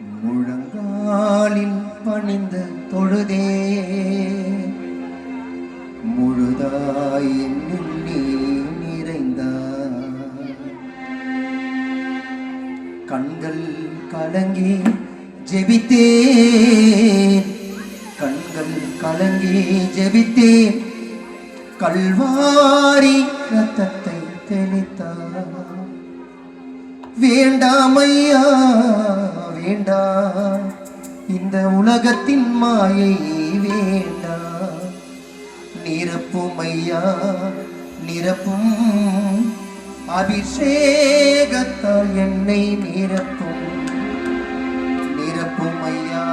முழங்காலில் பணிந்து தொழுதே முழுதாய் என்னில் நீ நிறைந்தாய். கண்கள் கலங்கி ஜெபித்தேன், கண்கள் கலங்கி ஜெபித்தேன், கல்வாரி ரத்தத்தை தெளித்தார். வேண்டாமையா வேண்டாம், இந்த உலகத்தின் மாயை வேண்டாம். நிரப்பும் ஐயா நிரப்பும், அபிஷேகத்தால் என்னை நிரப்பும். நிரப்பும் ஐயா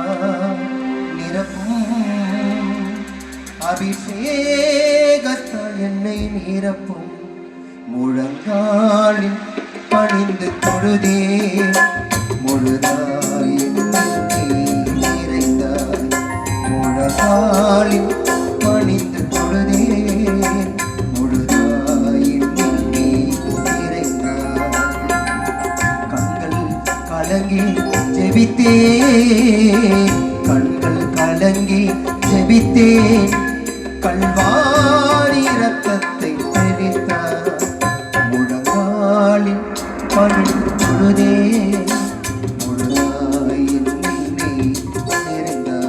நிரப்பும், அபிஷேகத்தால் என்னை நிரப்பும். முழங்காலில் பணிந்து தொழுதே முழுதாய் நிறைந்தாய். முழங்காலில் பணிந்து தொழுதே முழுதாய் நிறைந்தாய். கண்கள் கலங்கி ஜெபித்தேன், கண்கள் கலங்கி ஜெபித்தேன், கல்வாரி ரத்தத்தை தெளித்தார். முழங்காலில் பணிந்து தொழுதே முழுதாய் நிறைந்தாய்.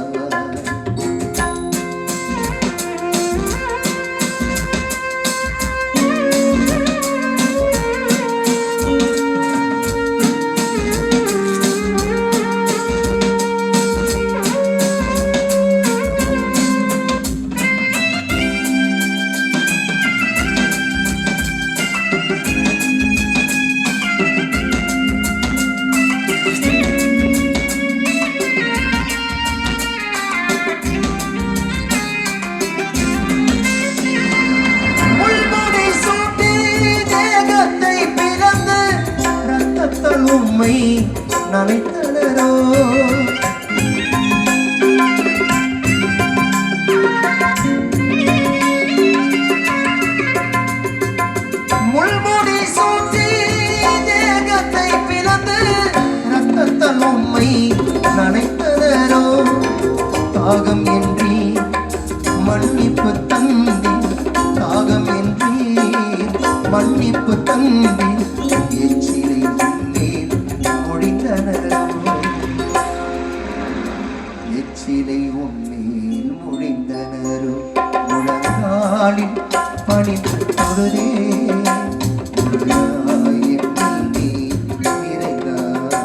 உம்மை நனைத்தனரோ முள்முடி சூட்டி தேகத்தை பிளந்து ரத்தத்தால் உம்மை நனைத்தனரோ. தாகம் என்றி மன்னிப்பு தந்தி, தாகம் என்றி மன்னிப்பு தந்தி, எச்சிலை எச்சிலை உன்மேல் முடிந்தனரோ. முழங்காலில் பணிந்து தொழுதே முழுதாய் என்னில் நீ நிறைந்தாய்.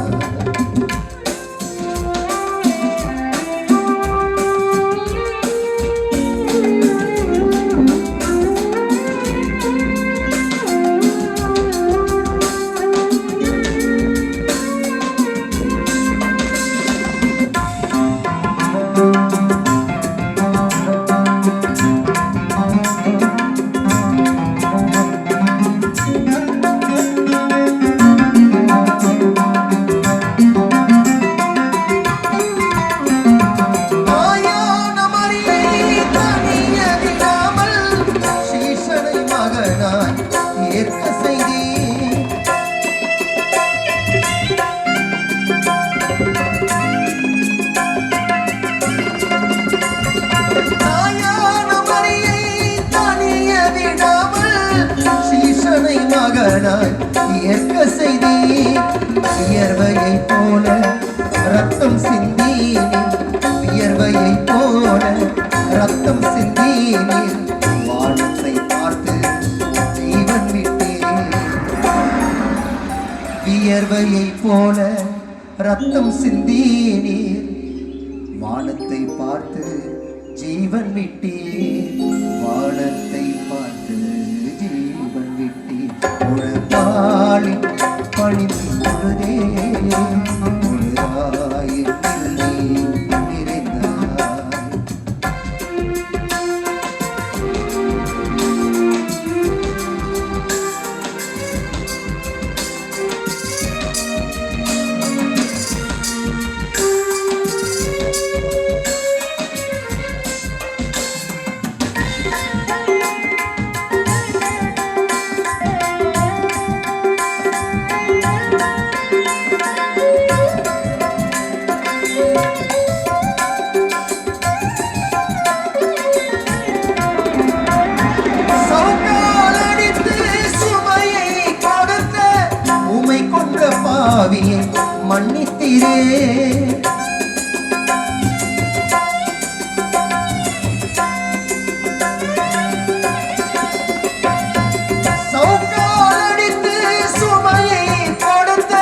ஏற்க செய்தி வியர்வையை போல ரத்தம் சிந்தீனி, வியர்வையை போல ரத்தம் சிந்தீனி. வானத்தை பார்த்து ஜீவன் விட்டேன், வியர்வையை போல ரத்தம் சிந்தீனி. வானத்தை பார்த்து ஜீவன் விட்டேன், வானத்தை பார்த்து ஜீவன் விட்டேன். முழங்காலில் பணிந்து தொழுதே முழுதாய் என்னில் நீ நிறைந்தாய். மன்னித்தீரே. சவுக்காலடித்து சுமையை கொடுத்த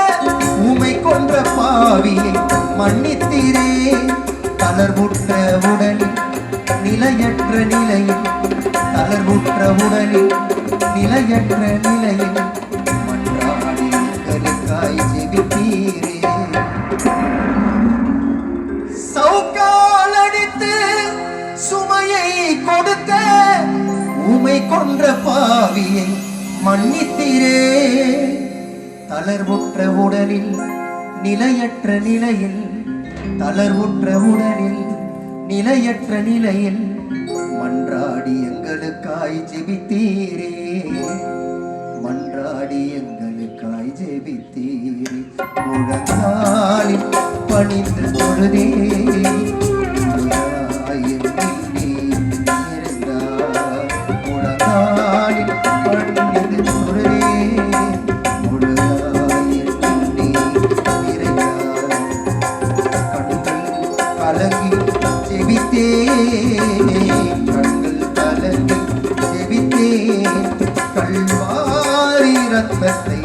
உமை கொன்ற பாவியை மன்னித்தீரே. தளர்வுற்ற உடலில் நிலையற்ற நிலையில், தளர்வுற்ற உடலில் நிலையற்ற நிலையில் மன்றாடி எங்களுக்காய் ஜெபித்தீரே. சவுக்காலடித்து சுமையை கொடுத்த உமை கொன்ற பாவியை மன்னித்தீரே. தளர்வுற்ற உடலில் நிலையற்ற நிலையில், தளர்வுற்ற உடலில் நிலையற்ற நிலையில் மன்றாடி எங்களுக்காய் ஜெபித்தீரே. மன்றாடி எங்களுக்காய் ஜெபித்தீரே. முழங்காலில் பணிந்து தொழுதே முழங்காலில் பணிந்து தொழுதே கலங்கி ஜெபித்தே, கண்கள் கலங்கி ஜெபித்தே, கல்வாரி ரத்தத்தை